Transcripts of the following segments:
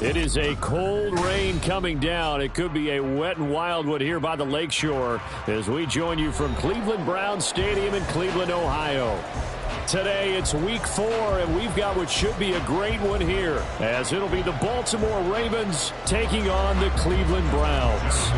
It is a cold rain coming down. It could be a wet and wild one here by the lakeshore as we join you from Cleveland Browns Stadium in Cleveland, Ohio. Today, it's week 4, and we've got what should be a great one here, as it'll be the Baltimore Ravens taking on the Cleveland Browns.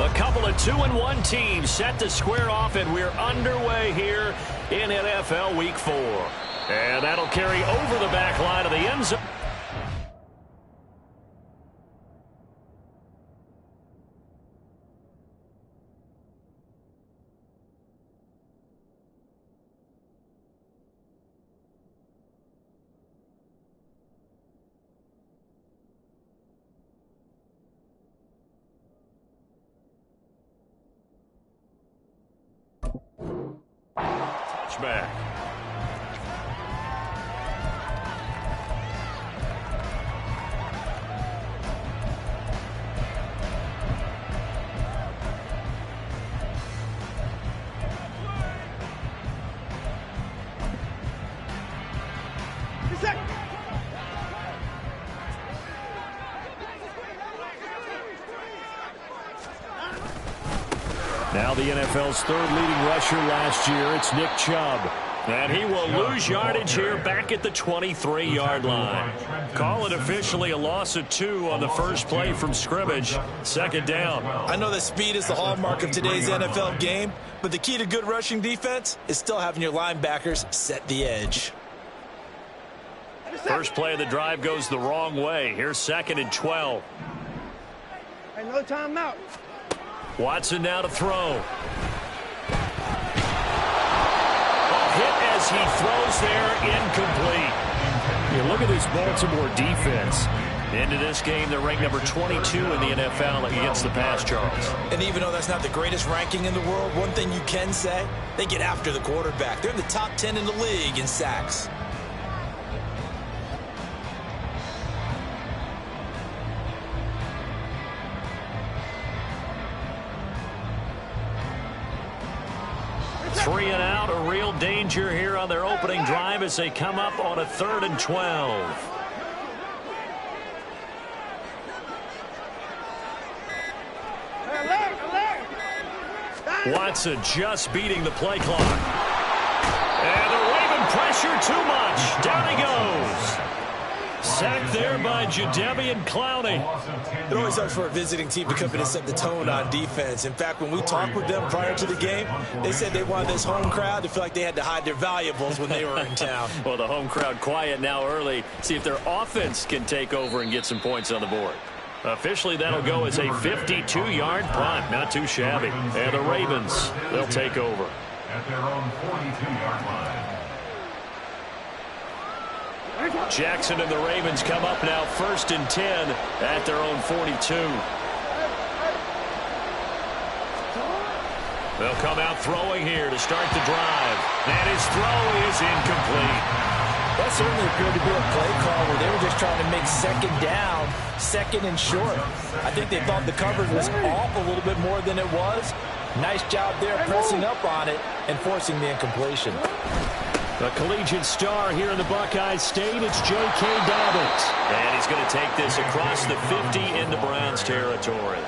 A couple of 2-1 teams set to square off, and we're underway here in NFL Week 4. And that'll carry over the back line of the end zone. Back. Now the NFL's third leading rusher last year, it's Nick Chubb. And he will lose yardage here back at the 23-yard line. Call it officially a loss of 2 on the first play from scrimmage. Second down. I know that speed is the hallmark of today's NFL game, but the key to good rushing defense is still having your linebackers set the edge. First play of the drive goes the wrong way. Here's 2nd and 12. Hey, no timeout. Watson now to throw. Hit as he throws there, incomplete. You look at this Baltimore defense. Into this game, they're ranked number 22 in the NFL against the pass, Charles. And even though that's not the greatest ranking in the world, one thing you can say, they get after the quarterback. They're in the top 10 in the league in sacks. Three and out, a real danger here on their opening drive as they come up on a 3rd and 12. Watson just beating the play clock. And the Raven pressure too much. Down he goes. Sacked there by Jadeveon Clowney. It always helps for a visiting team to come in and set the tone on defense. In fact, when we talked with them prior to the game, they said they wanted this home crowd to feel like they had to hide their valuables when they were in town. Well, the home crowd quiet now early. See if their offense can take over and get some points on the board. Officially, that'll go as a 52-yard punt. Not too shabby. And the Ravens, they'll take over. At their own 42-yard line. Jackson and the Ravens come up now 1st and 10 at their own 42. They'll come out throwing here to start the drive. And his throw is incomplete. That certainly appeared to be a play call where they were just trying to make 2nd down, 2nd and short. I think they thought the coverage was off a little bit more than it was. Nice job there pressing up on it, and forcing the incompletion. The collegiate star here in the Buckeye State, it's J.K. Dobbins. And he's going to take this across the 50 into Browns territory.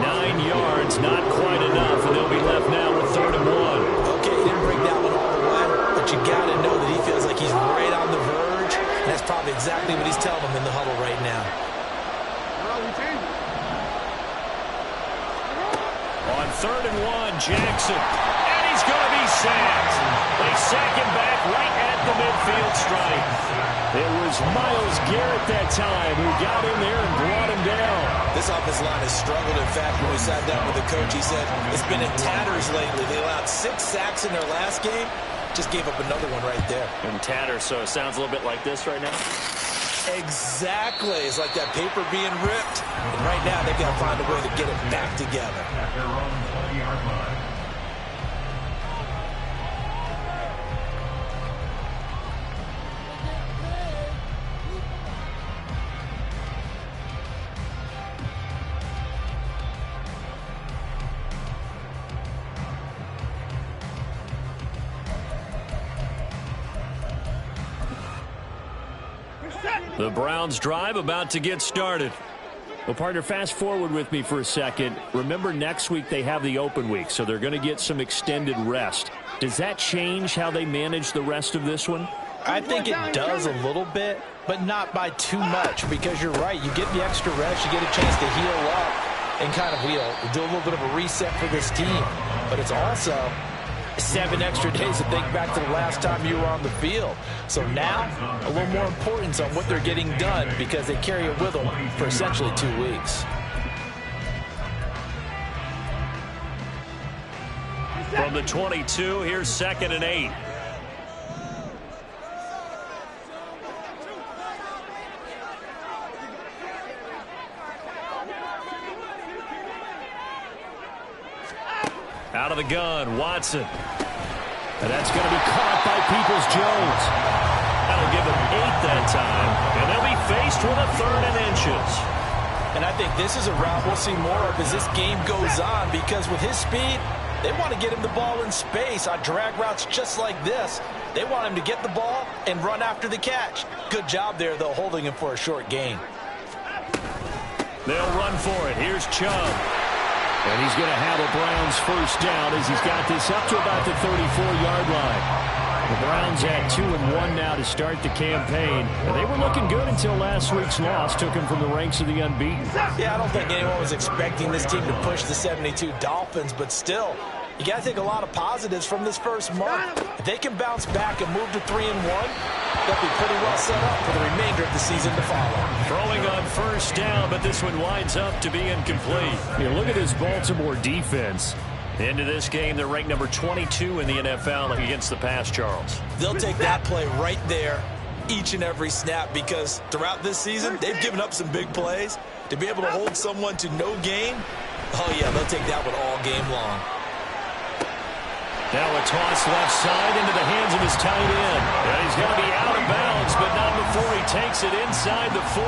9 yards, not quite enough, and they'll be left now with 3rd and 1. Okay, he didn't break that one all the way, but you got to know that he feels like he's right on the verge, and that's probably exactly what he's telling them in the huddle right now. On 3rd and 1, Jackson, and he's going to be sacked. They sack him back right at the midfield stripe. It was Myles Garrett that time who got in there and brought him down. This offensive line has struggled. In fact, when we sat down with the coach, he said it's been in tatters lately. They allowed 6 sacks in their last game. Just gave up another one right there. In tatters, so it sounds a little bit like this right now. Exactly. It's like that paper being ripped. And right now, they've got to find a way to get it back together. At their own 20-yard line. The Browns drive about to get started. Well, partner, fast forward with me for a second. Remember, next week they have the open week, so they're going to get some extended rest. Does that change how they manage the rest of this one? I think it does a little bit, but not by too much, because you're right. You get the extra rest, you get a chance to heal up and kind of do a little bit of a reset for this team. But it's also 7 extra days to think back to the last time you were on the field. So now, a little more importance on what they're getting done because they carry it with them for essentially 2 weeks. From the 22, here's 2nd and 8. Out of the gun, Watson. And that's going to be caught by Peoples-Jones. That'll give them 8 that time. And they'll be faced with a 3rd and inches. And I think this is a route we'll see more of as this game goes on, because with his speed, they want to get him the ball in space on drag routes just like this. They want him to get the ball and run after the catch. Good job there, though, holding him for a short gain. They'll run for it. Here's Chubb. And he's going to have a Browns first down as he's got this up to about the 34-yard line. The Browns at 2-1 now to start the campaign. And they were looking good until last week's loss took them from the ranks of the unbeaten. Yeah, I don't think anyone was expecting this team to push the 72 Dolphins, but still, you got to take a lot of positives from this first month. If they can bounce back and move to 3-1, they'll be pretty well set up for the remainder of the season to follow. Throwing on first down, but this one winds up to be incomplete. You look at this Baltimore defense. Into this game, they're ranked number 22 in the NFL against the pass, Charles. They'll take that play right there each and every snap, because throughout this season, they've given up some big plays. To be able to hold someone to no gain, oh yeah, they'll take that one all game long. Now a toss left side into the hands of his tight end. And he's going to be out of bounds, but not before he takes it inside the 40.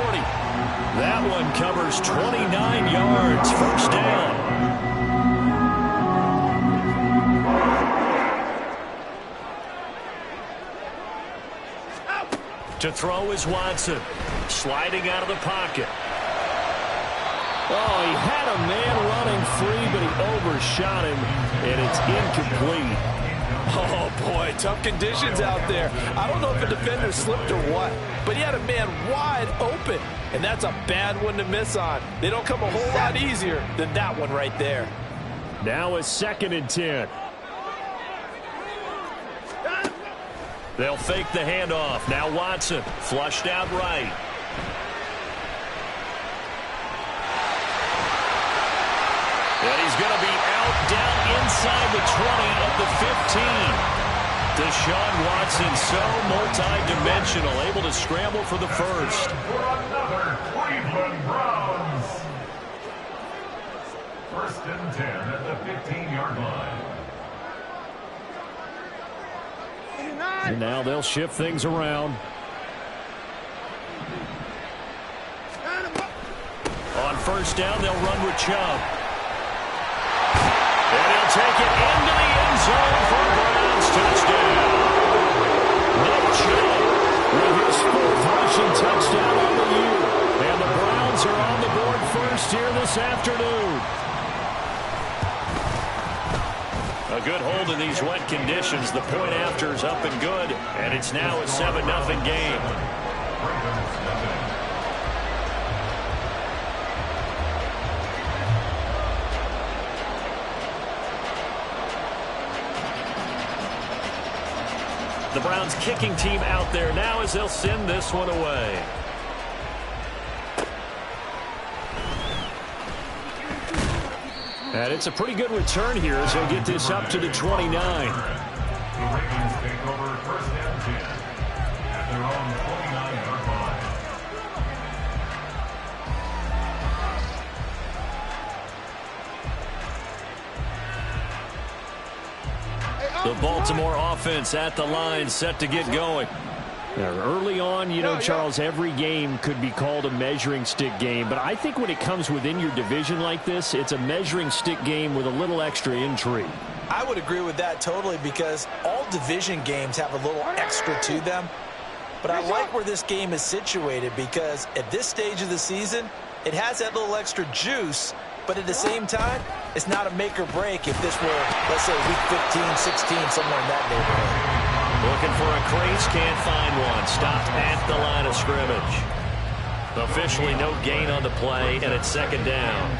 That one covers 29 yards. First down. To throw is Watson. Sliding out of the pocket. Oh, he had a man running free, but he overshot him, and it's incomplete. Oh, boy, tough conditions out there. I don't know if a defender slipped or what, but he had a man wide open, and that's a bad one to miss on. They don't come a whole lot easier than that one right there. Now a 2nd and 10. They'll fake the handoff. Now Watson, flushed out right. And he's going to be out down inside the 20 of the 15. Deshaun Watson, so multi-dimensional, able to scramble for the first. For another Cleveland Browns. 1st and 10 at the 15-yard line. And now they'll shift things around. On first down, they'll run with Chubb. And he'll take it into the end zone for a Browns touchdown. Nick Chubb with his fourth rushing touchdown on the year. And the Browns are on the board first here this afternoon. A good hold in these wet conditions. The point after is up and good, and it's now a 7-0 game. The Browns kicking team out there now as they'll send this one away. And it's a pretty good return here as they'll get this up to the 29. The Ravens take over first and 10 at their own 29-yard line. The Baltimore offense at the line, set to get going. Now, early on, you know, Charles, every game could be called a measuring stick game, but I think when it comes within your division like this, it's a measuring stick game with a little extra intrigue. I would agree with that totally because all division games have a little extra to them. But I like where this game is situated because at this stage of the season, it has that little extra juice, but at the same time, it's not a make or break if this were, let's say, week 15, 16, somewhere in that neighborhood. Looking for a crease, can't find one. Stopped at the line of scrimmage. Officially no gain on the play, and it's second down.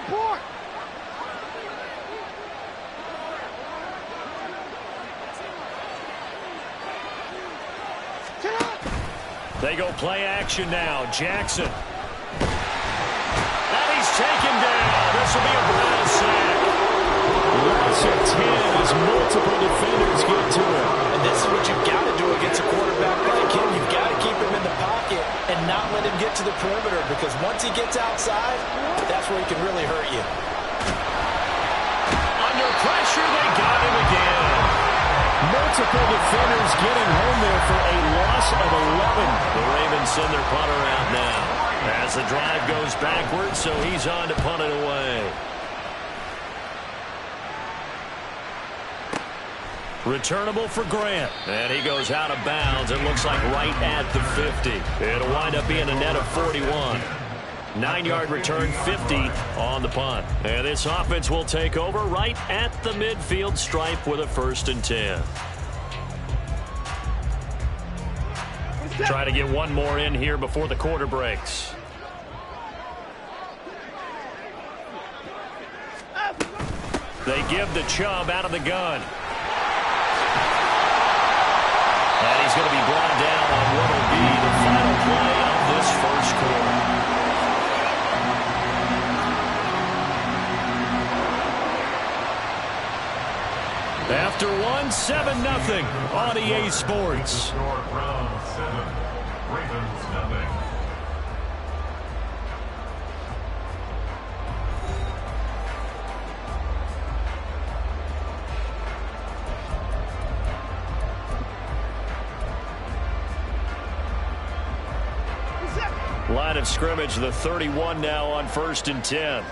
Report! They go play action now. Jackson. And he's taken down. This will be a Brown sack. Loss of 10 as multiple defenders get to him. And this is what you've got to do against a quarterback like him. You've got to keep him in the pocket and not let him get to the perimeter because once he gets outside, that's where he can really hurt you. Under pressure, they got him again. Multiple defenders getting home there for a loss of 11. The Ravens send their punter out now as the drive goes backwards, so he's on to punt it away. Returnable for Grant. And he goes out of bounds. It looks like right at the 50. It'll wind up being a net of 41. 9-yard return, 50 on the punt. And this offense will take over right at the midfield stripe with a 1st and 10. Try to get one more in here before the quarter breaks. They give the Chubb out of the gun. And he's going to be brought down on what will be the final play of this first quarter. After one, 7-0 on EA Sports. Browns 7, Ravens 0. Line of scrimmage, the 31 now on 1st and 10.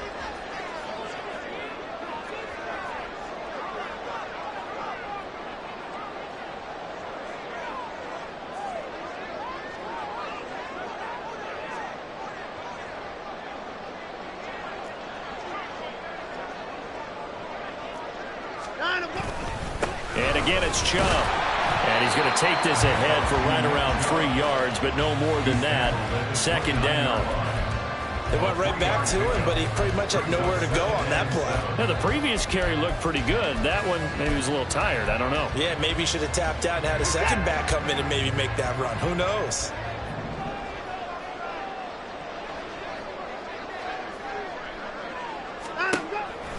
And again, it's Chubb. And he's going to take this ahead for right around 3 yards, but no more than that. 2nd down. They went right back to him, but he pretty much had nowhere to go on that play. Now, the previous carry looked pretty good. That one, maybe he was a little tired. I don't know. Yeah, maybe he should have tapped out and had a second back come in and maybe make that run. Who knows?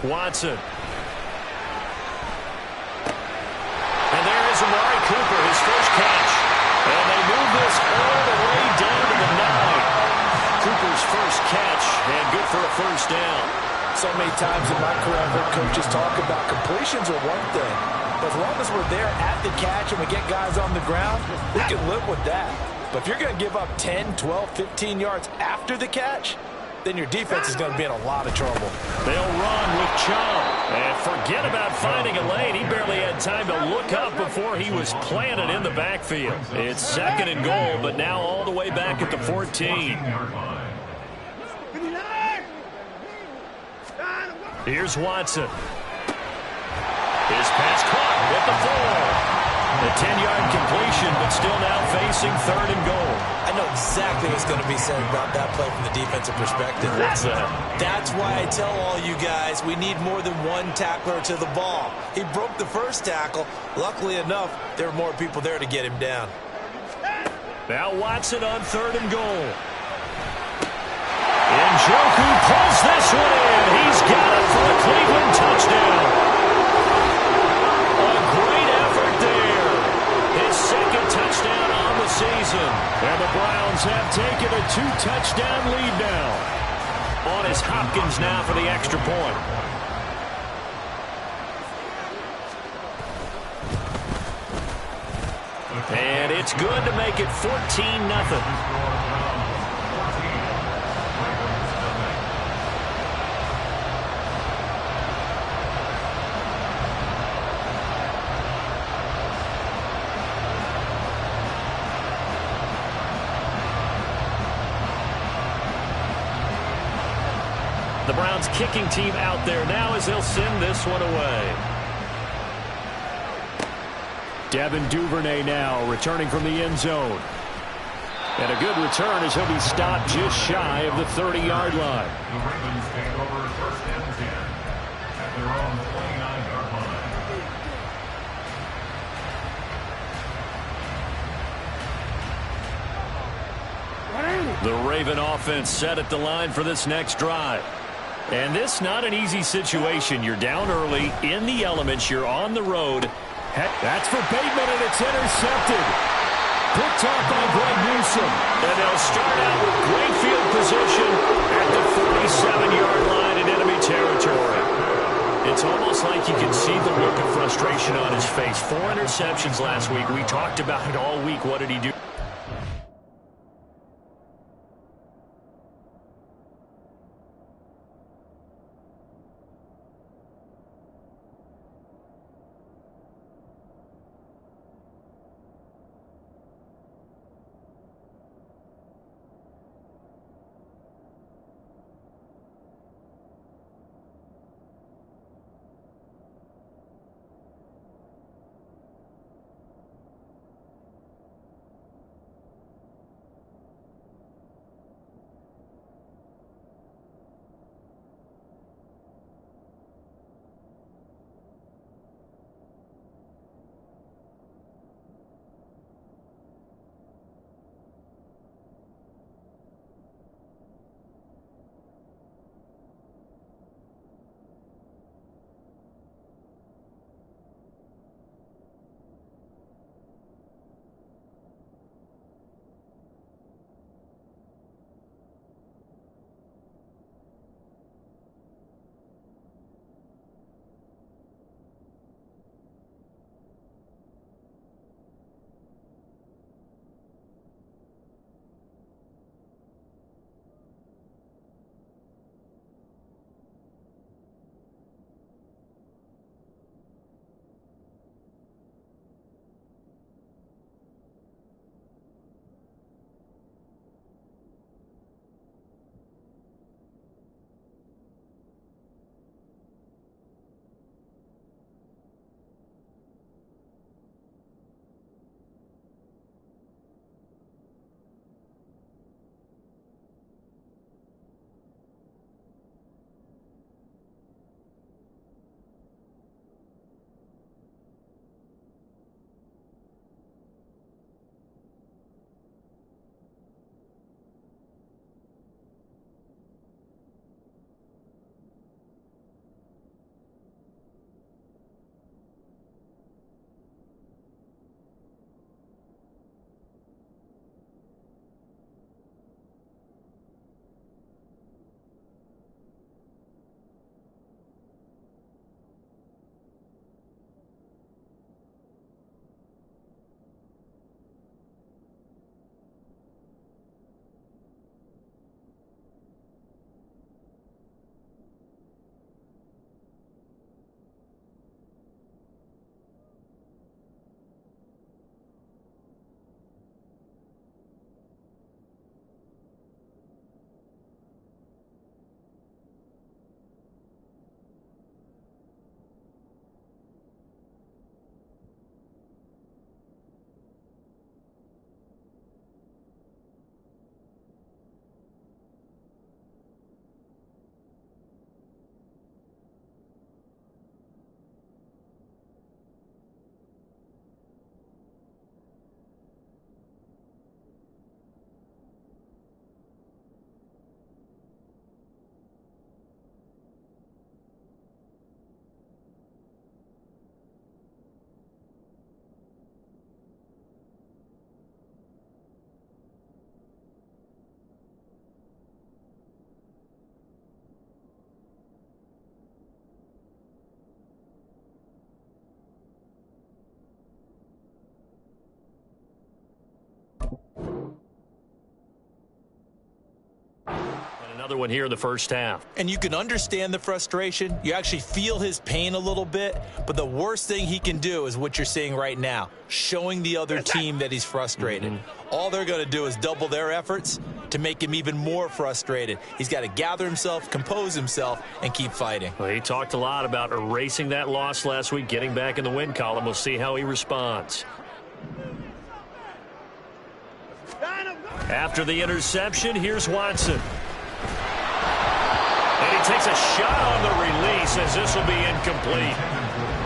Watson. And there is Amari Cooper, his first catch. And they move this all the way down to the 9. Cooper's first catch, and good for a 1st down. So many times in my career, I've heard coaches talk about completions are one thing. But as long as we're there at the catch and we get guys on the ground, we can live with that. But if you're going to give up 10, 12, 15 yards after the catch, then your defense is going to be in a lot of trouble. They'll run with Chung. And forget about finding a lane. He barely had time to look up before he was planted in the backfield. It's 2nd and goal, but now all the way back at the 14. Here's Watson. His pass caught at the 4. A 10-yard completion, but still now facing 3rd and goal. I know exactly what's going to be said about that play from the defensive perspective. What's that? That's why I tell all you guys we need more than one tackler to the ball. He broke the first tackle. Luckily enough, there were more people there to get him down. Now Watson on 3rd and goal. Njoku pulls this one in. He's got it for the Cleveland touchdown. A great effort there. His 2nd touchdown on the season. And the Browns have taken a 2-touchdown lead now. On is Hopkins now for the extra point. And it's good to make it 14-0. The Browns kicking team out there now as they'll send this one away. Devin Duvernay now returning from the end zone. And a good return as he'll be stopped just shy of the 30-yard line. The Ravens take over 1st and 10 at their own 29-yard line. The Raven offense set at the line for this next drive. And this not an easy situation. You're down early, in the elements, you're on the road. That's for Bateman, and it's intercepted. Picked off by Greg Newsome. And they'll start out with great field position at the 47-yard line in enemy territory. It's almost like you can see the look of frustration on his face. 4 interceptions last week. We talked about it all week. What did he do? Another one here in the first half. And you can understand the frustration. You actually feel his pain a little bit. But the worst thing he can do is what you're seeing right now, showing the other team that he's frustrated. All they're going to do is double their efforts to make him even more frustrated. He's got to gather himself, compose himself, and keep fighting. Well, he talked a lot about erasing that loss last week, getting back in the win column. We'll see how he responds. After the interception, here's Watson. And he takes a shot on the release as this will be incomplete.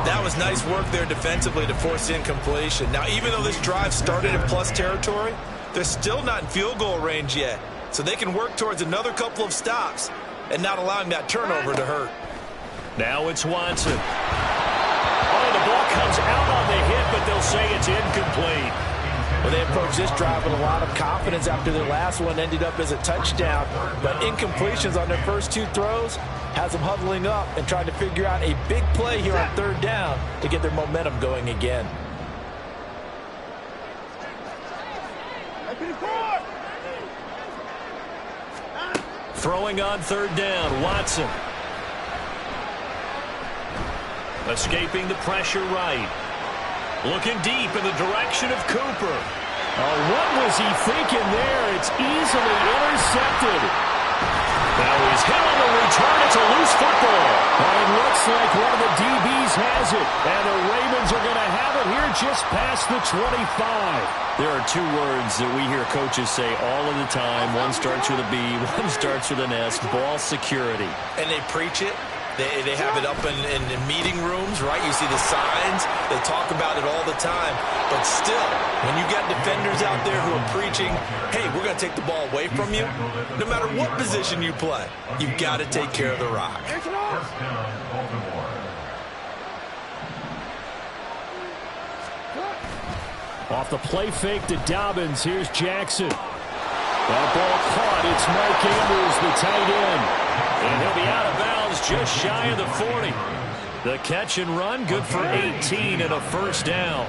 That was nice work there defensively to force incompletion. Now, even though this drive started in plus territory, they're still not in field goal range yet. So they can work towards another couple of stops and not allowing that turnover to hurt. Now it's Watson. Oh, the ball comes out on the hit, but they'll say it's incomplete. Well, they approached this drive with a lot of confidence after their last one ended up as a touchdown. But incompletions on their first two throws has them huddling up and trying to figure out a big play here on third down to get their momentum going again. Throwing on third down, Watson. Escaping the pressure right. Looking deep in the direction of Cooper. Oh, what was he thinking there? It's easily intercepted. Now he's hit on the return. It's a loose football. And it looks like one of the DBs has it. And the Ravens are going to have it here just past the 25. There are two words that we hear coaches say all of the time. One starts with a B, one starts with an S, ball security. And they preach it. They have it up in meeting rooms, right? You see the signs. They talk about it all the time. But still, when you got defenders out there who are preaching, hey, we're going to take the ball away from you, no matter what position you play, you've got to take care of the rock. Off the play fake to Dobbins. Here's Jackson. That ball caught. It's Mark Andrews, the tight end. And he'll be out of bounds just shy of the 40. The catch and run, good for 18 and a first down.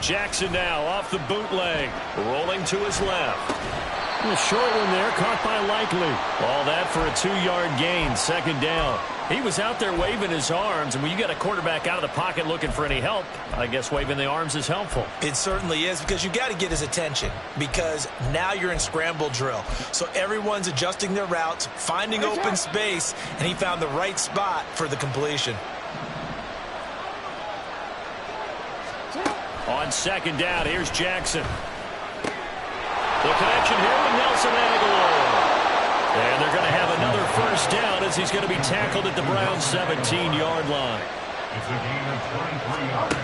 Jackson now off the bootleg, rolling to his left. A short one there, caught by Likely. All that for a 2-yard gain, second down. He was out there waving his arms, and when you got a quarterback out of the pocket looking for any help, I guess waving the arms is helpful. It certainly is, because you got to get his attention, because now you're in scramble drill. So everyone's adjusting their routes, finding open space, and he found the right spot for the completion. On second down, here's Jackson. The connection here with Nelson Aguilar. And they're going to have another first down as he's going to be tackled at the Browns' 17-yard line. It's a gain of 23 yards.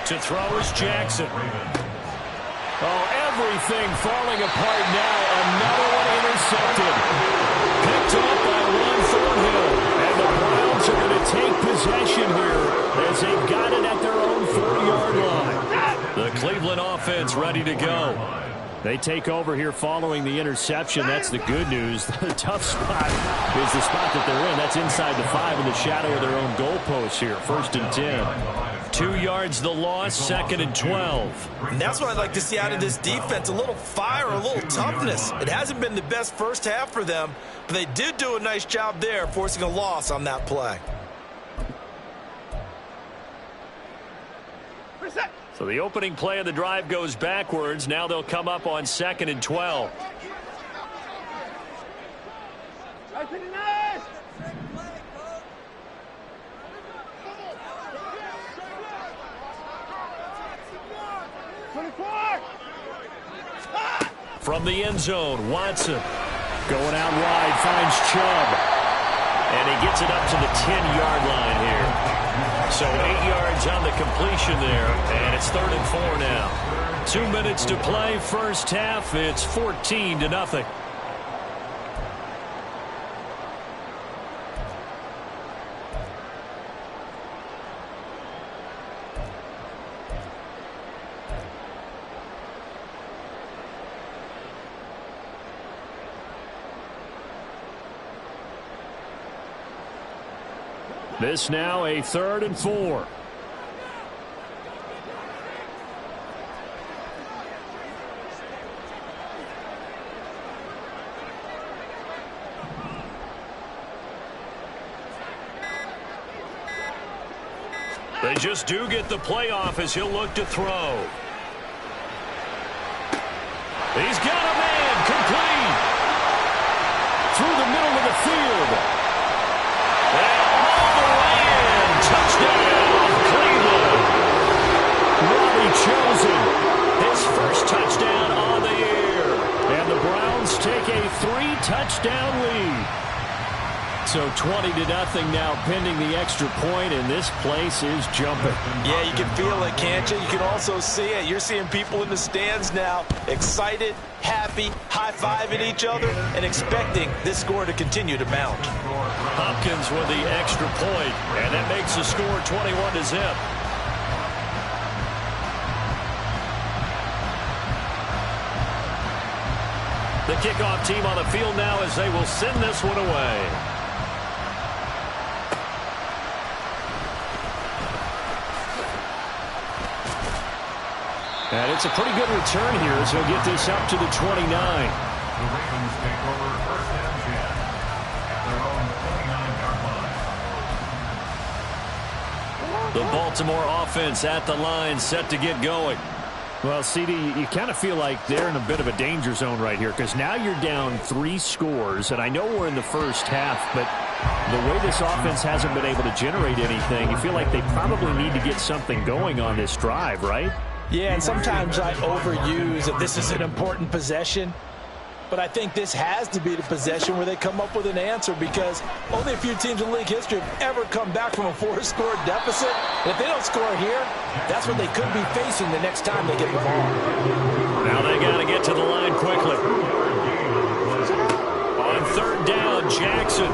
To throw is Jackson. Oh, everything falling apart now. Another one intercepted. Picked up by Ron Thornhill. And the Browns are going to take possession here as they've got it at their own 4-yard line. The Cleveland offense ready to go. They take over here following the interception. That's the good news. The tough spot is the spot that they're in. That's inside the 5 in the shadow of their own goalpost here. 1st and 10. 2 yards the loss, 2nd and 12. And that's what I'd like to see out of this defense. A little fire, a little toughness. It hasn't been the best first half for them, but they did do a nice job there, forcing a loss on that play. So the opening play of the drive goes backwards. Now they'll come up on 2nd and 12. From the end zone, Watson going out wide, finds Chubb. And he gets it up to the 10-yard line here. So 8 yards on the completion there, and it's 3rd and 4 now. 2 minutes to play, first half. It's 14-0. This now a 3rd and 4. They just do get the playoff as he'll look to throw. He's got a man complete. Through the middle of the field. And all the way in. Touchdown, Cleveland. Robbie Chosen, his first touchdown on the year. And the Browns take a 3-touchdown lead. So 20-0 now pending the extra point, and this place is jumping. Yeah, you can feel it, can't you? You can also see it. You're seeing people in the stands now, excited, happy, high-fiving each other, and expecting this score to continue to mount. Hopkins with the extra point, and that makes the score 21-0. The kickoff team on the field now as they will send this one away. And it's a pretty good return here as he'll get this up to the 29. The Ravens take over first and 10 at their own 29-yard line. The Baltimore offense at the line, set to get going. Well, CD, you kind of feel like they're in a bit of a danger zone right here because now you're down 3 scores, and I know we're in the first half, but the way this offense hasn't been able to generate anything, you feel like they probably need to get something going on this drive, right? Yeah, and sometimes I overuse that this is an important possession. But I think this has to be the possession where they come up with an answer because only a few teams in league history have ever come back from a 4-score deficit. And if they don't score here, that's what they could be facing the next time they get the ball. Now they got to get to the line quickly. On third down, Jackson.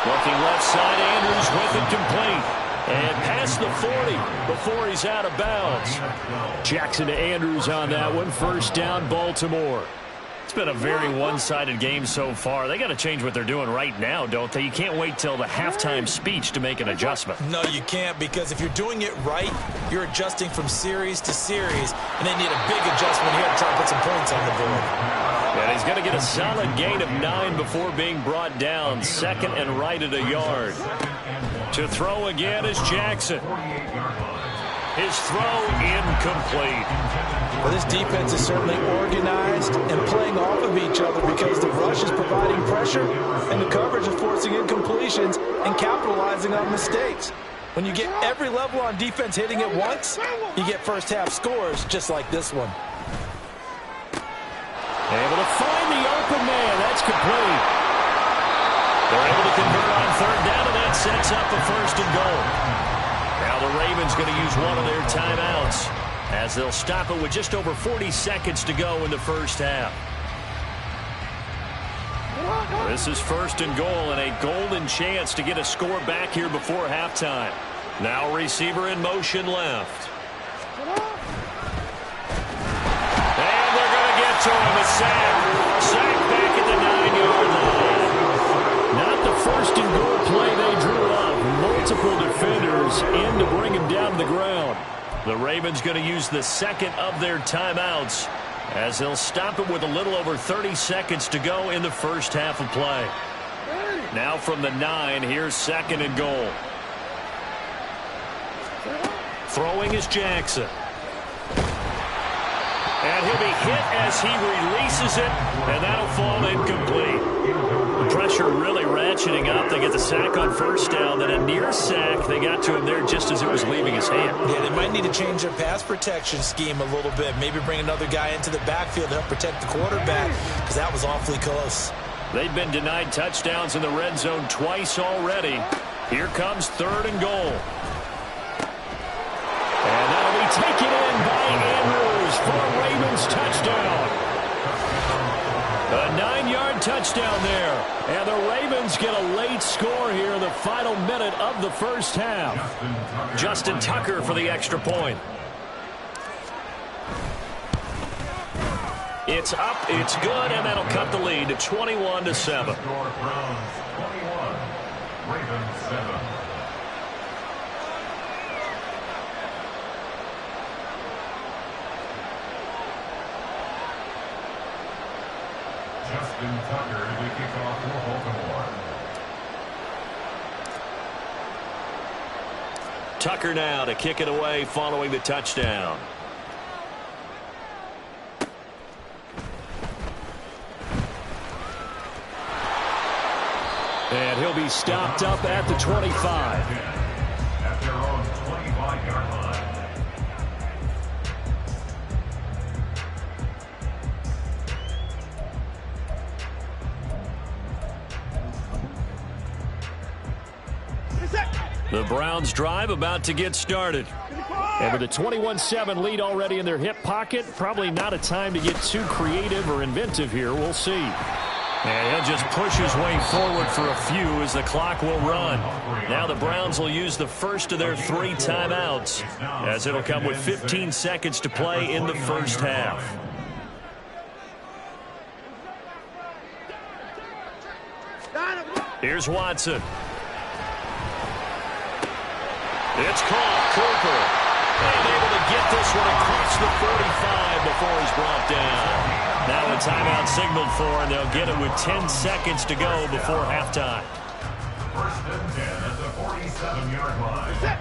Looking left side, Andrews with it complete. And past the 40 before he's out of bounds. Jackson to Andrews on that one. First down, Baltimore. It's been a very one-sided game so far. They got to change what they're doing right now, don't they? You can't wait till the halftime speech to make an adjustment. No, you can't, because if you're doing it right, you're adjusting from series to series, and they need a big adjustment here to try to put some points on the board. And he's going to get a solid gain of 9 before being brought down. Second and right at a yard. To throw again is Jackson. His throw incomplete. Well, this defense is certainly organized and playing off of each other because the rush is providing pressure and the coverage is forcing incompletions and capitalizing on mistakes. When you get every level on defense hitting at once, you get first half scores just like this one. Able to find the open man. That's complete. They're able to convert on third down, and that sets up a first and goal. Now the Ravens going to use one of their timeouts as they'll stop it with just over 40 seconds to go in the first half. This is first and goal and a golden chance to get a score back here before halftime. Now receiver in motion left. And they're going to get to him. A sack. Sack back at the 9-yard line. Not the first and goal play they drew up. Multiple defenders in to bring him down to the ground. The Ravens going to use the second of their timeouts as they'll stop it with a little over 30 seconds to go in the first half of play. Now from the 9, here's second and goal. Throwing is Jackson. And he'll be hit as he releases it, and that'll fall incomplete. The pressure really ratcheting up. They get the sack on first down, then a near sack. They got to him there just as it was leaving his hand. Yeah, they might need to change their pass protection scheme a little bit. Maybe bring another guy into the backfield to help protect the quarterback, because that was awfully close. They've been denied touchdowns in the red zone twice already. Here comes third and goal. And that'll be taken in by Andrews for a Ravens touchdown. A 9-yard touchdown there. And the Ravens get a late score here in the final minute of the first half. Justin Tucker for the extra point. It's up, it's good, and that'll cut the lead to 21-7. Browns 21, Ravens 7. Justin Tucker to kick off for Baltimore. Tucker now to kick it away following the touchdown. And he'll be stopped up at the 25. At their own 25-yard line. The Browns drive about to get started. And with a 21-7 lead already in their hip pocket, probably not a time to get too creative or inventive here. We'll see. And he'll just push his way forward for a few as the clock will run. Now the Browns will use the first of their 3 timeouts, as it'll come with 15 seconds to play in the first half. Here's Watson. It's caught. Cooper. And able to get this one across the 45 before he's brought down. Now a timeout signaled for, and they'll get it with 10 seconds to go before halftime. First and 10 at the 47-yard line.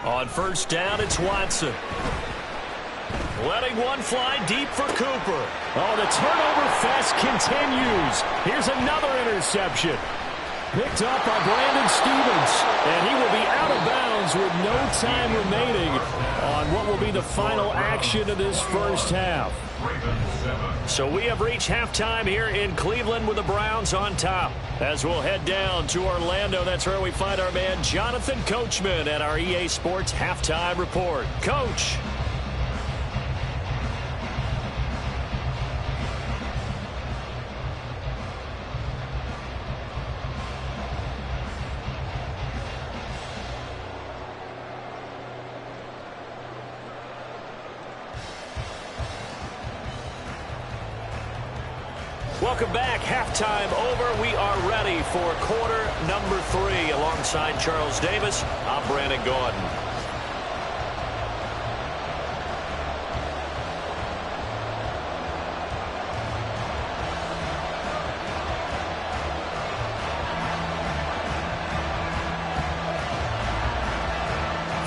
On first down, it's Watson. Letting one fly deep for Cooper. Oh, the turnover fest continues. Here's another interception. Picked up by Brandon Stevens. And he will be out of bounds with no time remaining on what will be the final action of this first half. So we have reached halftime here in Cleveland with the Browns on top. As we'll head down to Orlando, that's where we find our man Jonathan Coachman at our EA Sports Halftime Report. Coach. Welcome back. Halftime over. We are ready for quarter number 3. Alongside Charles Davis, I'm Brandon Gordon.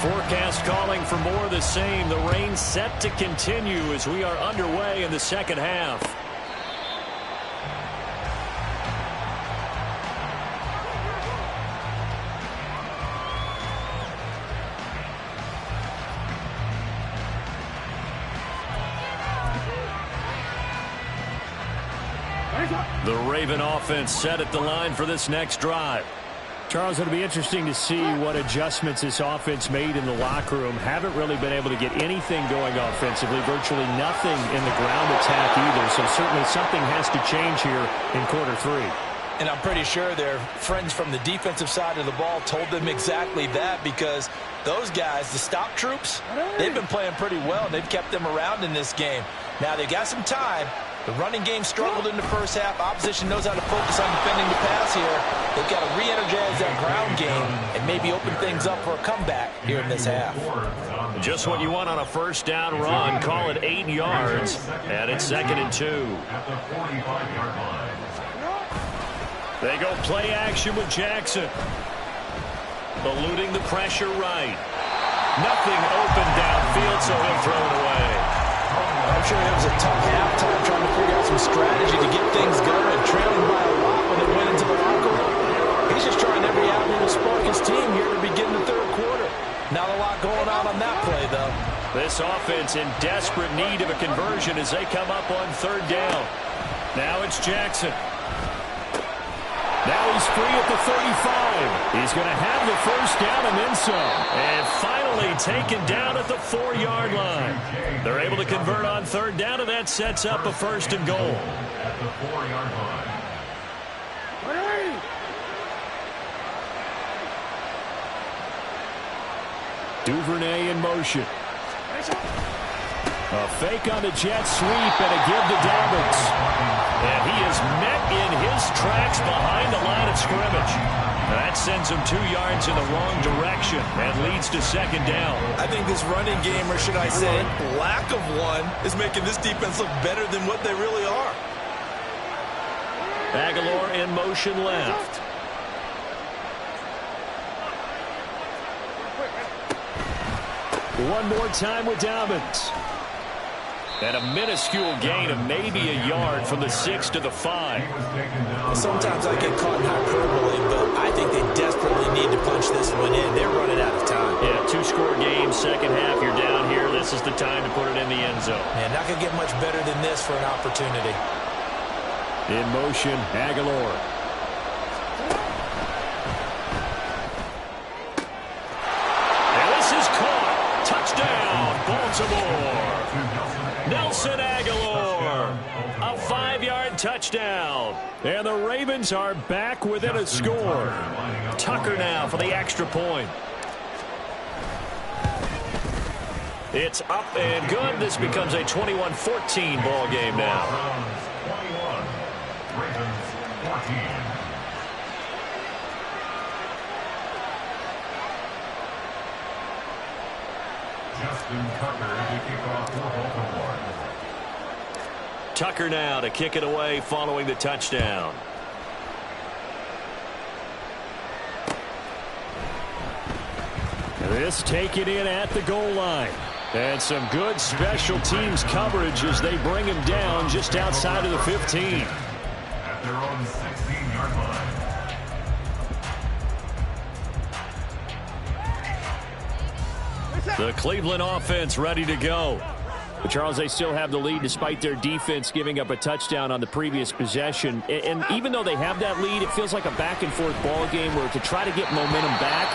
Forecast calling for more of the same. The rain set to continue as we are underway in the second half. The Raven offense set at the line for this next drive. Charles, it'll be interesting to see what adjustments this offense made in the locker room. Haven't really been able to get anything going offensively, virtually nothing in the ground attack either. So certainly something has to change here in quarter 3. And I'm pretty sure their friends from the defensive side of the ball told them exactly that, because those guys, the stop troops, they've been playing pretty well. They've kept them around in this game. Now they got some time. The running game struggled in the first half. Opposition knows how to focus on defending the pass here. They've got to re-energize that ground game and maybe open things up for a comeback here in this half. Just what you want on a first down run. Call it 8 yards, and it's 2nd and 2. At the 45-yard line. They go play action with Jackson. Eluding the pressure right. Nothing open downfield, so he'll throw it away. I'm sure it was a tough halftime trying to figure out some strategy to get things going, trailing by a lot when they went into the locker room. He's just trying every avenue to spark his team here to begin the third quarter. Not a lot going on that play, though. This offense in desperate need of a conversion as they come up on 3rd down. Now it's Jackson. Now he's free at the 35. He's going to have the first down and then some. And finally taken down at the 4-yard line. They're able to convert on 3rd down, and that sets up a 1st and goal. At the 4-yard line. Duvernay in motion. A fake on the jet sweep and a give to Dobbins. And he is met in his tracks behind the line of scrimmage. That sends him 2 yards in the wrong direction and leads to 2nd down. I think this running game, or should I say lack of one, is making this defense look better than what they really are. Aguilar in motion left. One more time with Dobbins. And a minuscule gain of maybe a yard from the 6 to the 5. Sometimes I get caught in hyperbole, but I think they desperately need to punch this one in. They're running out of time. Yeah, 2-score game, second half, you're down here. This is the time to put it in the end zone. Man, not going to get much better than this for an opportunity. In motion, Aguilar. And this is caught. Touchdown, Baltimore. Nelson Aguilar, a 5-yard touchdown. And the Ravens are back within a score. Tucker now for the extra point. It's up and good. This becomes a 21-14 ball game now. 21, Ravens 14. Justin Tucker to kick off for Baltimore. Tucker now to kick it away following the touchdown. This taken in at the goal line. And some good special teams coverage as they bring him down just outside of the 15. At their own 16-yard line. The Cleveland offense ready to go. But Charles, they still have the lead despite their defense giving up a touchdown on the previous possession. And even though they have that lead, it feels like a back-and-forth ball game where to try to get momentum back,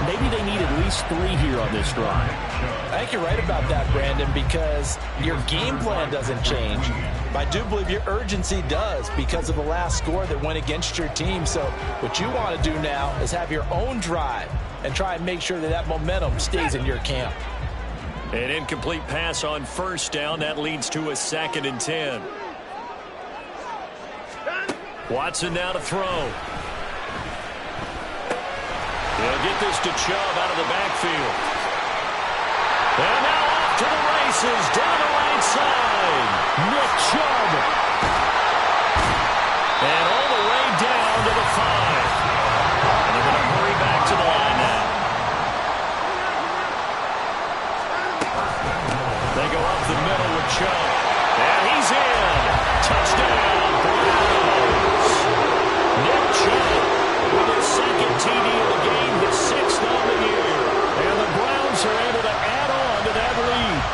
maybe they need at least 3 here on this drive. I think you're right about that, Brandon, because your game plan doesn't change. But I do believe your urgency does because of the last score that went against your team. So what you want to do now is have your own drive and try and make sure that that momentum stays in your camp. An incomplete pass on first down. That leads to a 2nd and 10. Watson now to throw. They'll get this to Chubb out of the backfield. And now off to the races down the right side. Nick Chubb. And all the way down to the 5. And they're going to hurry back to the line now. They go up the middle with Chubb. And he's in. Touchdown, Browns. Nick Chubb with his 2nd TD of the game, his 6th on the year. And the Browns are able to add on to that lead.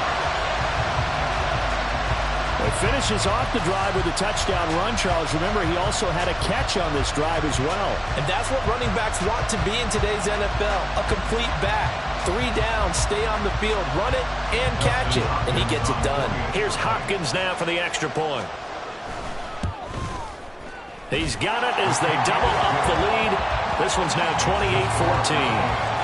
It finishes off the drive with a touchdown run, Charles. Remember, he also had a catch on this drive as well. And that's what running backs want to be in today's NFL, a complete back. 3 down, stay on the field, run it, and catch it, and he gets it done. Here's Hopkins now for the extra point. He's got it as they double up the lead. This one's now 28-14.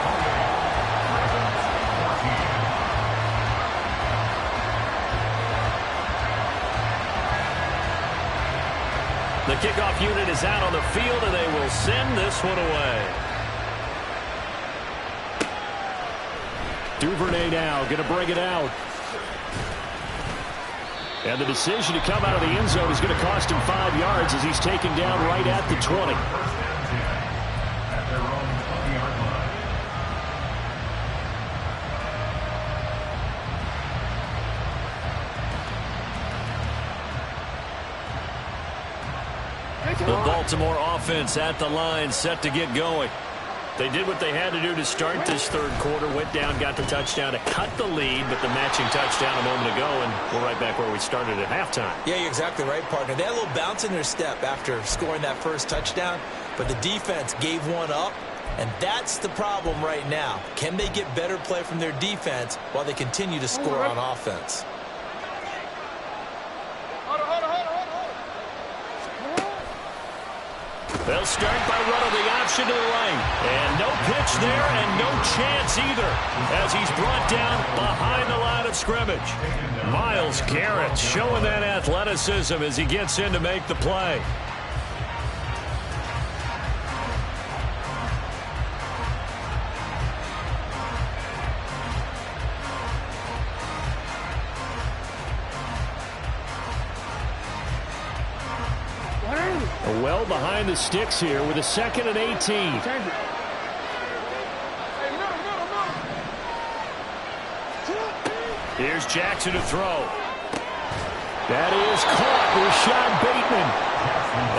The kickoff unit is out on the field, and they will send this one away. Duvernay now going to bring it out. And the decision to come out of the end zone is going to cost him 5 yards as he's taken down right at the 20. At their own 20-yard line. The Baltimore offense at the line, set to get going. They did what they had to do to start this 3rd quarter, went down, got the touchdown to cut the lead, but the matching touchdown a moment ago, and we're right back where we started at halftime. Yeah, you're exactly right, partner. They had a little bounce in their step after scoring that first touchdown, but the defense gave one up, and that's the problem right now. Can they get better play from their defense while they continue to score on offense? They'll start by running the option to the right. And no pitch there and no chance either as he's brought down behind the line of scrimmage. Myles Garrett showing that athleticism as he gets in to make the play. Well behind the sticks here with a 2nd and 18. Here's Jackson to throw. That is caught. Rashad Bateman.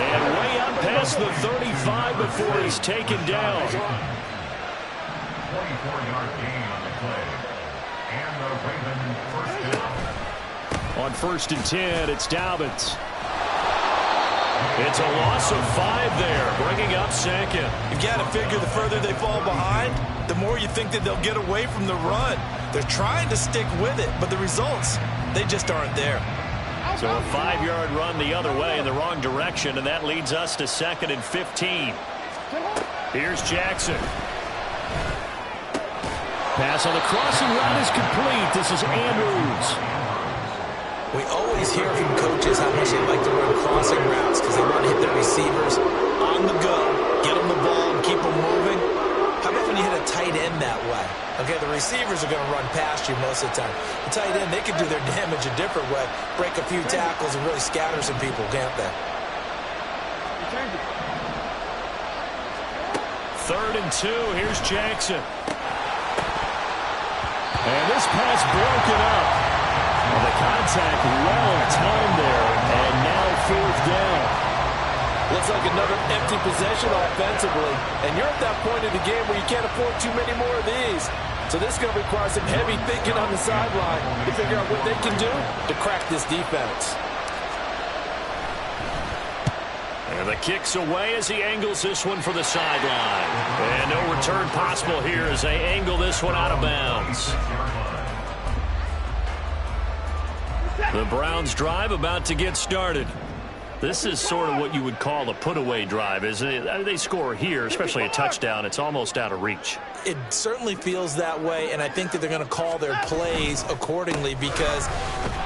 And way up past the 35 before he's taken down. 24-yard gain on the play. And the Ravens first down. On 1st and 10, it's Dobbins. It's a loss of 5 there, bringing up 2nd. You've got to figure the further they fall behind, the more you think that they'll get away from the run. They're trying to stick with it, but the results, they just aren't there. So a 5-yard run the other way in the wrong direction, and that leads us to 2nd and 15. Here's Jackson. Pass on the crossing route is complete. This is Andrews. We always hear from coaches how much they like to run crossing routes because they want to hit their receivers on the go, get them the ball, and keep them moving. How about when you hit a tight end that way? Okay, the receivers are going to run past you most of the time. The tight end, they can do their damage a different way, break a few tackles and really scatter some people, can't they? 3rd and 2. Here's Jackson. And this pass broken up. Well, the contact well timed there, and now 4th down. Looks like another empty possession offensively, and you're at that point in the game where you can't afford too many more of these. So this is going to require some heavy thinking on the sideline to figure out what they can do to crack this defense. And the kick's away as he angles this one for the sideline. And no return possible here as they angle this one out of bounds. The Browns drive about to get started. This is sort of what you would call a put-away drive, isn't it? They score here, especially a touchdown. It's almost out of reach. It certainly feels that way, and I think that they're going to call their plays accordingly because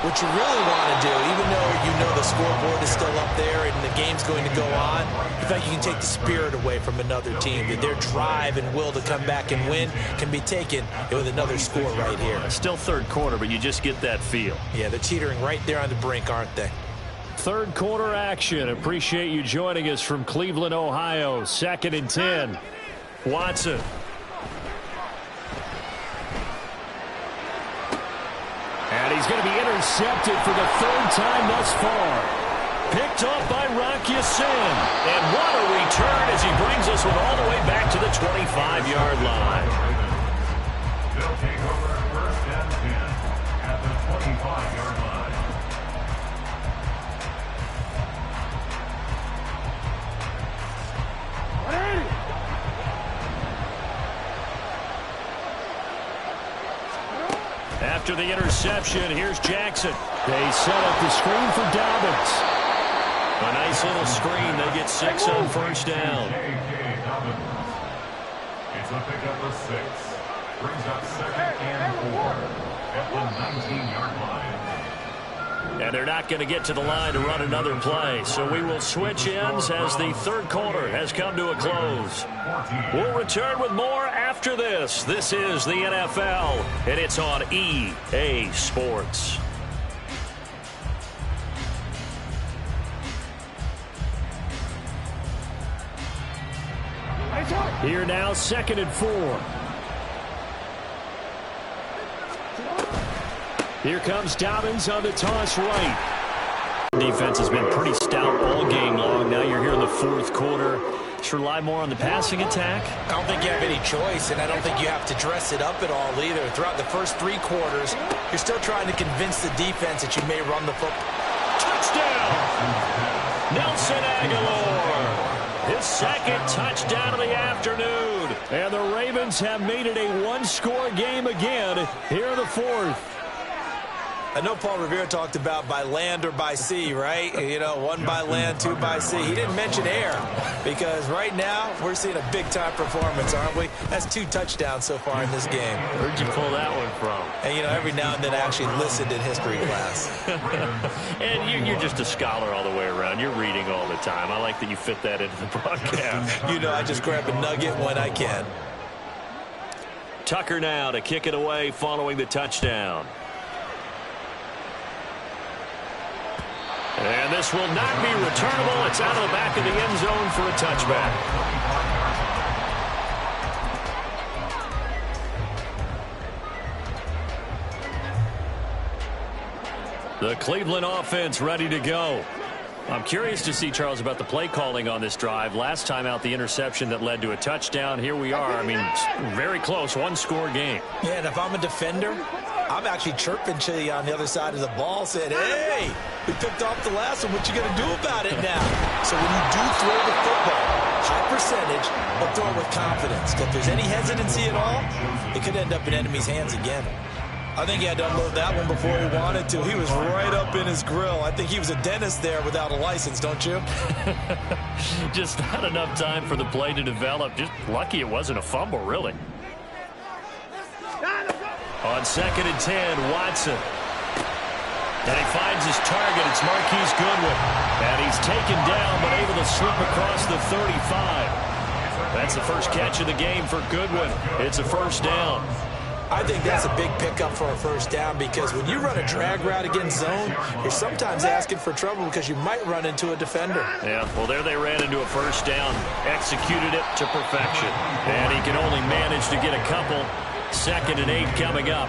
what you really want to do, even though you know the scoreboard is still up there and the game's going to go on, in fact, you can take the spirit away from another team. That their drive and will to come back and win can be taken with another score right here. Still 3rd quarter, but you just get that feel. Yeah, they're teetering right there on the brink, aren't they? 3rd quarter action. Appreciate you joining us from Cleveland, Ohio. 2nd and 10. Watson. And he's going to be intercepted for the 3rd time thus far. Picked off by Rock Ya-Sin. And what a return as he brings us all the way back to the 25-yard line. They'll take over 1st and 10 at the 25-yard line. After the interception, here's Jackson. They set up the screen for Dobbins. A nice little screen. They get 6 on 1st down. It's a pickup of 6. Brings up 2nd and 4 at the 19-yard line. And they're not going to get to the line to run another play. So we will switch ends as the 3rd quarter has come to a close. We'll return with more after this. This is the NFL, and it's on EA Sports. Here now, 2nd and 4. Here comes Dobbins on the toss right. Defense has been pretty stout all game long. Now you're here in the 4th quarter. Just rely more on the passing attack. I don't think you have any choice, and I don't think you have to dress it up at all either. Throughout the first 3 quarters, you're still trying to convince the defense that you may run the football. Touchdown! Nelson Aguilar. His 2nd touchdown of the afternoon. And the Ravens have made it a 1-score game again here in the 4th. I know Paul Revere talked about by land or by sea, right? You know, 1 by land, 2 by sea. He didn't mention air because right now we're seeing a big-time performance, aren't we? That's 2 touchdowns so far in this game. Where'd you pull that one from? And, you know, every now and then I actually listened in history class. And you're just a scholar all the way around. You're reading all the time. I like that you fit that into the broadcast. You know, I just grab a nugget when I can. Tucker now to kick it away following the touchdown. And this will not be returnable. It's out of the back of the end zone for a touchback. The Cleveland offense ready to go. I'm curious to see, Charles, about the play calling on this drive. Last time out, the interception that led to a touchdown. Here we are. I mean, very close, one-score game. Yeah, and if I'm a defender, I'm actually chirping to you on the other side of the ball, saying, hey, we picked off the last one. What you going to do about it now? So when you do throw the football, high percentage, but throw it with confidence. If there's any hesitancy at all, it could end up in enemy's hands again. I think he had to unload that one before he wanted to. He was right up in his grill. I think he was a dentist there without a license, don't you? Just not enough time for the play to develop. Just lucky it wasn't a fumble, really. On 2nd and 10, Watson. And he finds his target. It's Marquise Goodwin. And he's taken down, but able to slip across the 35. That's the first catch of the game for Goodwin. It's a first down. I think that's a big pickup for a first down because when you run a drag route against zone, you're sometimes asking for trouble because you might run into a defender. Yeah, well, there they ran into a first down, executed it to perfection. And he can only manage to get a couple. 2nd and 8 coming up.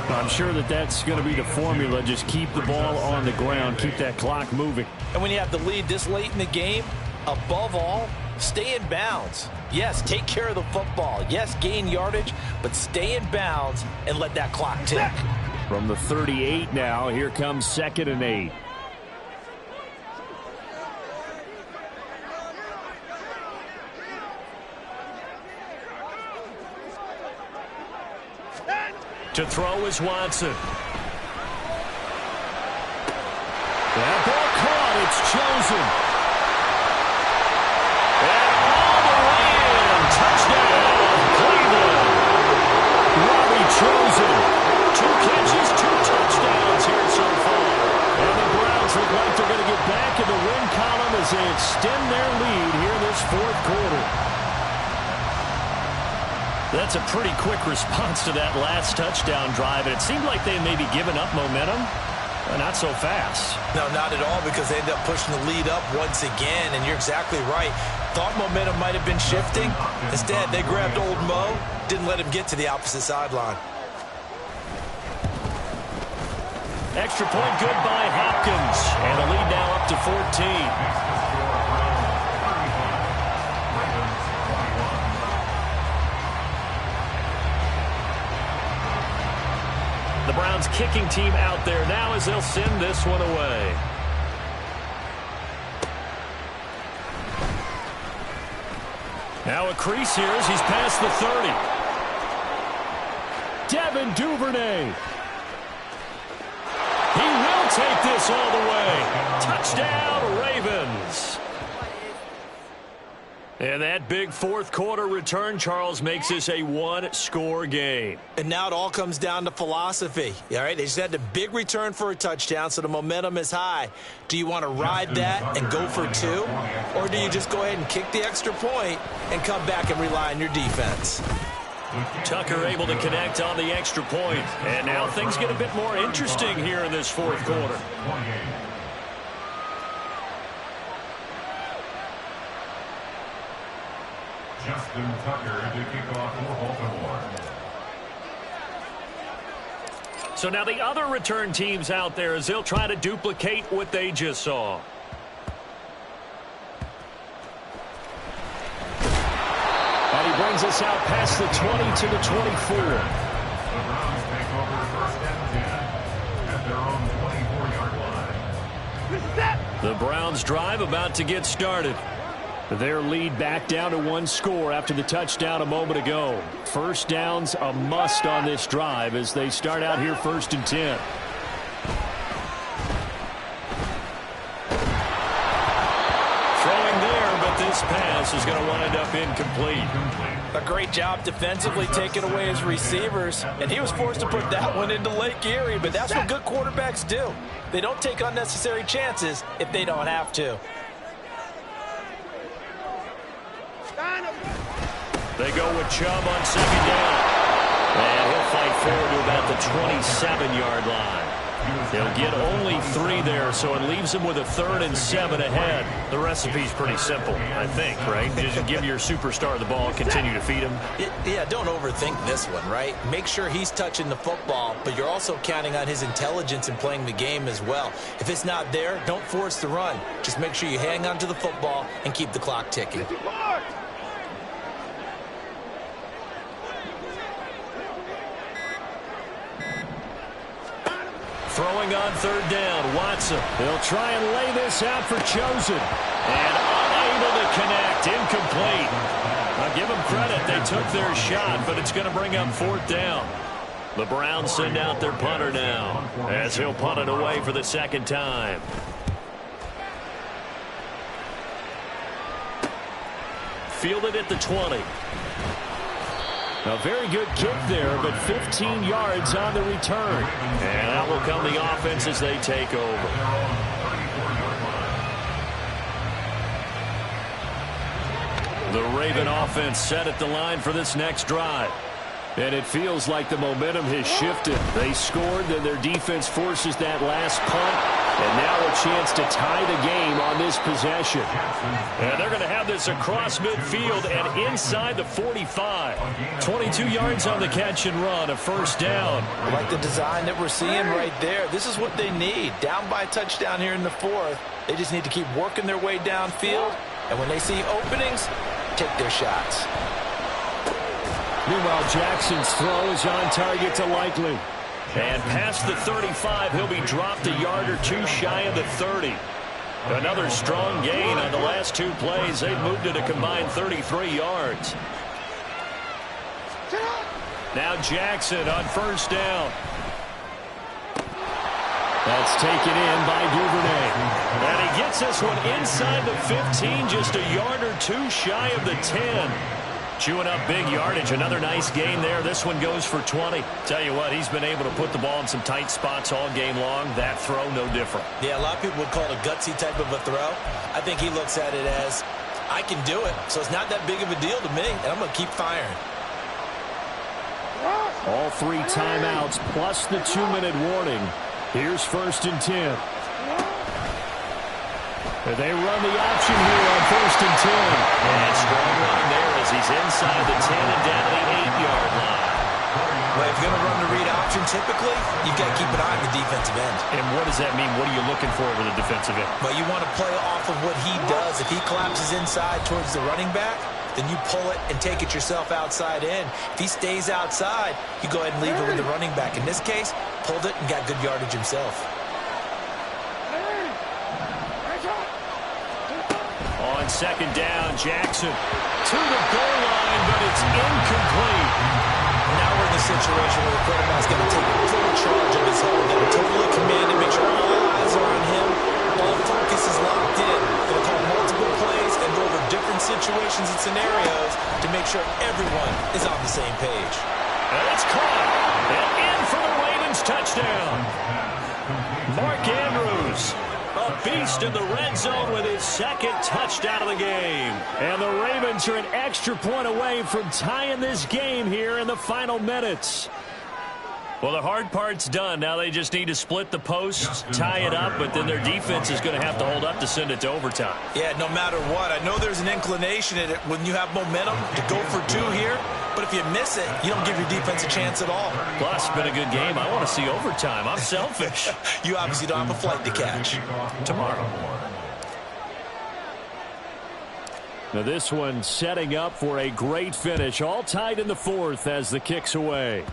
I'm sure that's going to be the formula. Just keep the ball on the ground, keep that clock moving. And when you have the lead this late in the game, above all, stay in bounds. Yes, take care of the football. Yes, gain yardage, but stay in bounds and let that clock tick. From the 38 now, here comes 2nd and 8. To throw is Watson. That ball caught. It's chosen. And all the way in. Touchdown, Cleveland. Robbie Chosen. 2 catches, 2 touchdowns here so far. And the Browns look like they're going to get back in the win column as they extend their lead here in this 4th quarter. That's a pretty quick response to that last touchdown drive, and it seemed like they had maybe given up momentum. Not so fast. No, not at all, because they ended up pushing the lead up once again, and you're exactly right. Thought momentum might have been shifting. Instead, they grabbed old Mo, didn't let him get to the opposite sideline. Extra point good by Hopkins, and the lead now up to 14. The Browns kicking team out there now as they'll send this one away. Now a crease here as he's past the 30. Devin Duvernay. He will take this all the way. Touchdown, Ravens. And that big 4th quarter return, Charles, makes this a 1-score game. And now it all comes down to philosophy. All right, they just had a big return for a touchdown, so the momentum is high. Do you want to ride that and go for 2? Or do you just go ahead and kick the extra point and come back and rely on your defense? Tucker able to connect on the extra point. And now things get a bit more interesting here in this 4th quarter. Justin Tucker to kick off for Baltimore. So now the other return teams out there as they'll try to duplicate what they just saw. And he brings us out past the 20 to the 24. The Browns take over 1st and 10 at their own 24-yard line. The Browns drive about to get started. Their lead back down to 1 score after the touchdown a moment ago. First down's a must on this drive as they start out here 1st and 10. Throwing there, but this pass is going to wind up incomplete. A great job defensively taking away his receivers, and he was forced to put that one into Lake Erie, but that's what good quarterbacks do. They don't take unnecessary chances if they don't have to. They go with Chubb on 2nd down. And he'll fight forward to about the 27-yard line. He'll get only 3 there, so it leaves him with a 3rd and 7 ahead. The recipe's pretty simple, I think, right? Just give your superstar the ball, continue to feed him. Yeah, don't overthink this one, right? Make sure he's touching the football, but you're also counting on his intelligence in playing the game as well. If it's not there, don't force the run. Just make sure you hang on to the football and keep the clock ticking. Throwing on 3rd down, Watson. They'll try and lay this out for Chosen. And unable to connect, incomplete. I'll give them credit, they took their shot, but it's going to bring up 4th down. The Browns send out their punter now, as he'll punt it away for the 2nd time. Fielded at the 20. A very good kick there, but 15 yards on the return. And out will come the offense as they take over. The Raven offense set at the line for this next drive. And it feels like the momentum has shifted. They scored, then their defense forces that last punt. And now a chance to tie the game on this possession. And they're going to have this across midfield and inside the 45. 22 yards on the catch and run, a 1st down. I like the design that we're seeing right there. This is what they need. Down by a touchdown here in the 4th. They just need to keep working their way downfield. And when they see openings, take their shots. Meanwhile, Jackson's throw is on target to Likely. And past the 35, he'll be dropped a yard or 2 shy of the 30. Another strong gain on the last 2 plays. They've moved it a combined 33 yards. Now Jackson on 1st down. That's taken in by Duvernay. And he gets this one inside the 15, just a yard or 2 shy of the 10. Chewing up big yardage. Another nice gain there. This one goes for 20. Tell you what, he's been able to put the ball in some tight spots all game long. That throw, no different. Yeah, a lot of people would call it a gutsy type of a throw. I think he looks at it as, I can do it, so it's not that big of a deal to me, and I'm going to keep firing. All 3 timeouts plus the 2-minute warning. Here's 1st and 10. They run the option here on 1st and 10. And strong run there as he's inside the 10 and down to the 8-yard line. Well, if you're going to run the read option, typically, you've got to keep an eye on the defensive end. And what does that mean? What are you looking for with a defensive end? Well, you want to play off of what he does. If he collapses inside towards the running back, then you pull it and take it yourself outside in. If he stays outside, you go ahead and leave it with the running back. In this case, pulled it and got good yardage himself. On 2nd down, Jackson to the goal line, but it's incomplete. Now we're in the situation where the quarterback's going to take full charge of his hold. Got to totally command it, make sure all eyes are on him. All focus is locked in. Going to call multiple plays and go over different situations and scenarios to make sure everyone is on the same page. And it's caught. And in for the Ravens touchdown. Mark Andrews, a beast in the red zone with his 2nd touchdown of the game. And the Ravens are an extra point away from tying this game here in the final minutes. Well, the hard part's done. Now they just need to split the posts, tie it up, but then their defense is going to have to hold up to send it to overtime. Yeah, no matter what. I know there's an inclination in it when you have momentum to go for 2 here, but if you miss it, you don't give your defense a chance at all. Plus, it's been a good game. I want to see overtime. I'm selfish. You obviously don't have a flight to catch. Tomorrow. Now this one setting up for a great finish. All tied in the 4th as the kick's away.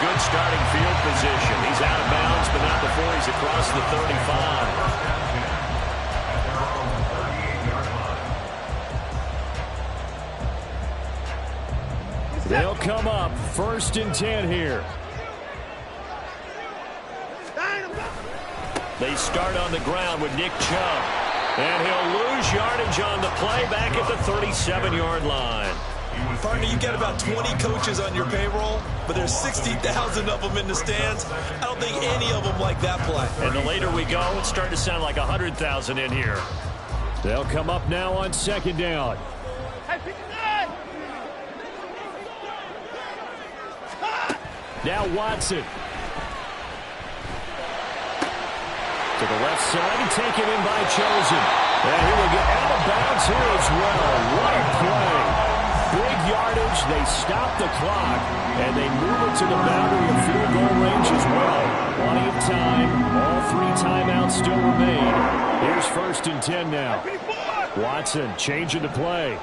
Good starting field position. He's out of bounds, but not before he's across the 35. They'll come up 1st and 10 here. They start on the ground with Nick Chubb. And he'll lose yardage on the play back at the 37-yard line. Partner, you got about 20 coaches on your payroll, but there's 60,000 of them in the stands. I don't think any of them like that play. And the later we go, it's starting to sound like 100,000 in here. They'll come up now on 2nd down. Hey, pick it up! Now Watson. To the left side and taken in by Chosen. And he will get out of bounds here as well. What a play. Big yardage. They stop the clock. And they move it to the boundary of field goal range as well. Plenty of time. All 3 timeouts still remain. Here's 1st and 10 now. Watson changing the play.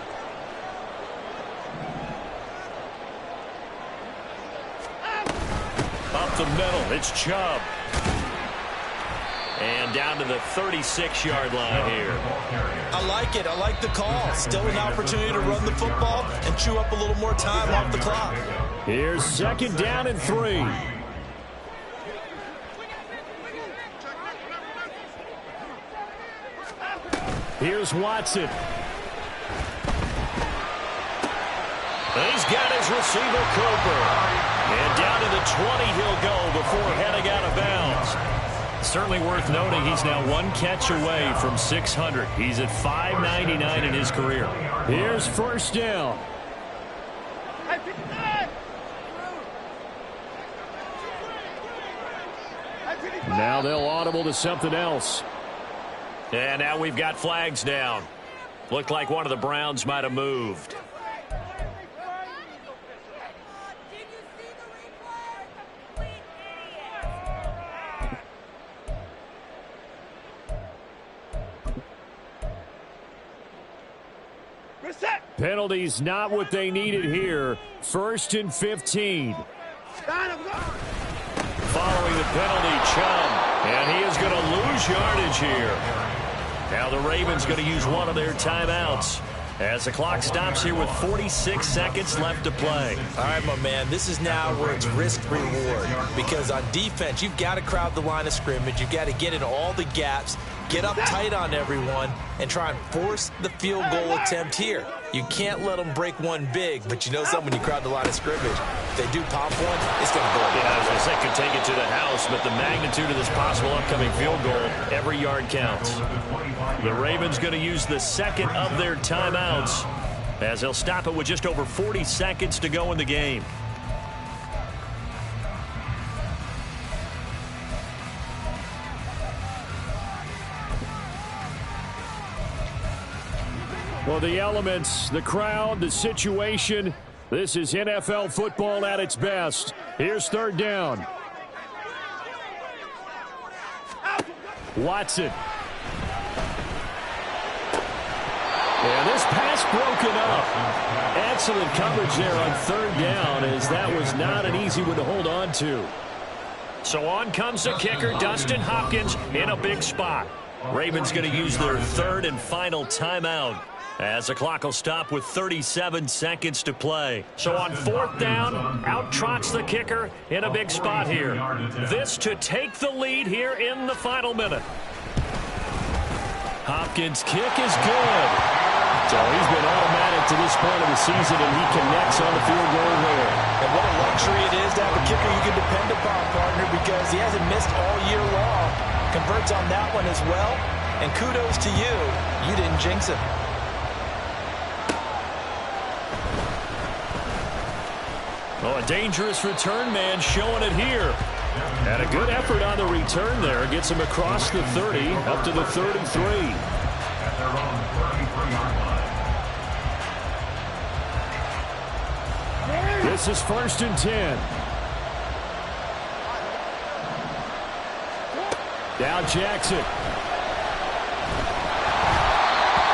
Up the middle. It's Chubb. And down to the 36-yard line here. I like it. I like the call. Still an opportunity to run the football and chew up a little more time off the clock. Here's 2nd down and 3. Here's Watson. He's got his receiver, Cooper. And down to the 20 he'll go before heading out of bounds. Certainly worth noting he's now 1 catch away from 600. He's at 599 in his career. Here's 1st down. Now they'll audible to something else. And now we've got flags down. Looked like one of the Browns might have moved. Penalties not what they needed here. 1st and 15. Following the penalty, Chubb. And he is going to lose yardage here. Now the Ravens going to use one of their timeouts as the clock stops here with 46 seconds left to play. All right, my man, this is now where it's risk-reward. Because on defense, you've got to crowd the line of scrimmage. You've got to get in all the gaps, get up tight on everyone, and try and force the field goal attempt here. You can't let them break one big, but you know something when you crowd the line of scrimmage. If they do pop one, it's going to go. Yeah, I was going to say could take it to the house, but the magnitude of this possible upcoming field goal, every yard counts. The Ravens going to use the 2nd of their timeouts as they'll stop it with just over 40 seconds to go in the game. Well, the elements, the crowd, the situation, this is NFL football at its best. Here's 3rd down. Watson. And this pass broken up. Excellent coverage there on 3rd down, as that was not an easy one to hold on to. So on comes the kicker, Dustin Hopkins, in a big spot. Ravens going to use their 3rd and final timeout as the clock will stop with 37 seconds to play. So on 4th down, out trots the kicker in a big spot here. This to take the lead here in the final minute. Hopkins' kick is good. So he's been automatic to this point of the season, and he connects on the field goal there. And what a luxury it is to have a kicker you can depend upon, partner, because he hasn't missed all year long. Converts on that one as well. And kudos to you. You didn't jinx him. Oh, a dangerous return man showing it here. And a good effort on the return there. Gets him across the 30, up to the 33. At their own 33-yard line. This is 1st and 10. Now Jackson.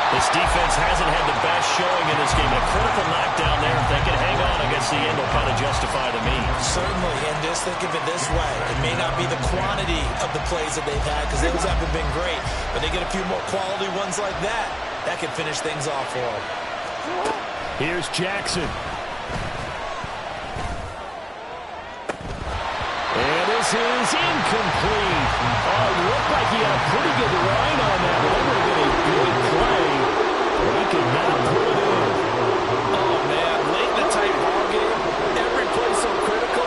This defense hasn't had the best showing in this game. A critical knockdown there. If they can hang on against the end, will kind of justify the means. Certainly, and just think of it this way. It may not be the quantity of the plays that they've had because those haven't been great, but they get a few more quality ones like that. That can finish things off for them. Here's Jackson. And this is incomplete. Oh, it looked like he had a pretty good line on that. That would have been a good play. But he could not put it in. Oh, man, late in the tight ball game, every play so critical,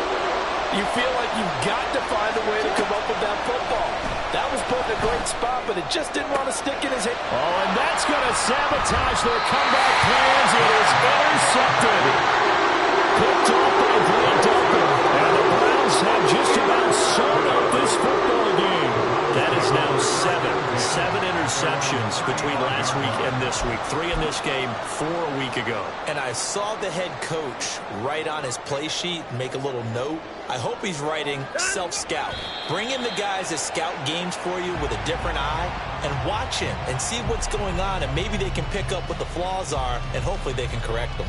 you feel like you've got to find a way to come up with that football. That was put in a great spot, but it just didn't want to stick in his hand. Oh, and that's going to sabotage their comeback plans. It is intercepted. Picked off by Grant Duncan. And the Browns between last week and this week. 3 in this game, 4 a week ago. And I saw the head coach write on his play sheet and make a little note. I hope he's writing self-scout. Bring in the guys that scout games for you with a different eye and watch him and see what's going on, and maybe they can pick up what the flaws are, and hopefully they can correct them.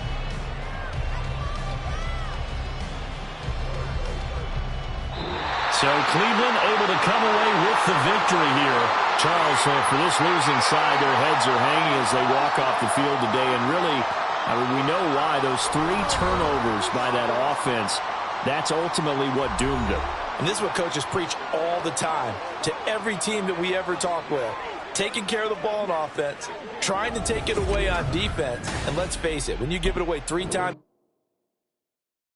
So Cleveland able to come away with the victory here. Charles, so for this losing side, their heads are hanging as they walk off the field today. And really, I mean, we know why. Those 3 turnovers by that offense, that's ultimately what doomed them. And this is what coaches preach all the time to every team that we ever talk with. Taking care of the ball on offense, trying to take it away on defense. And let's face it, when you give it away 3 times,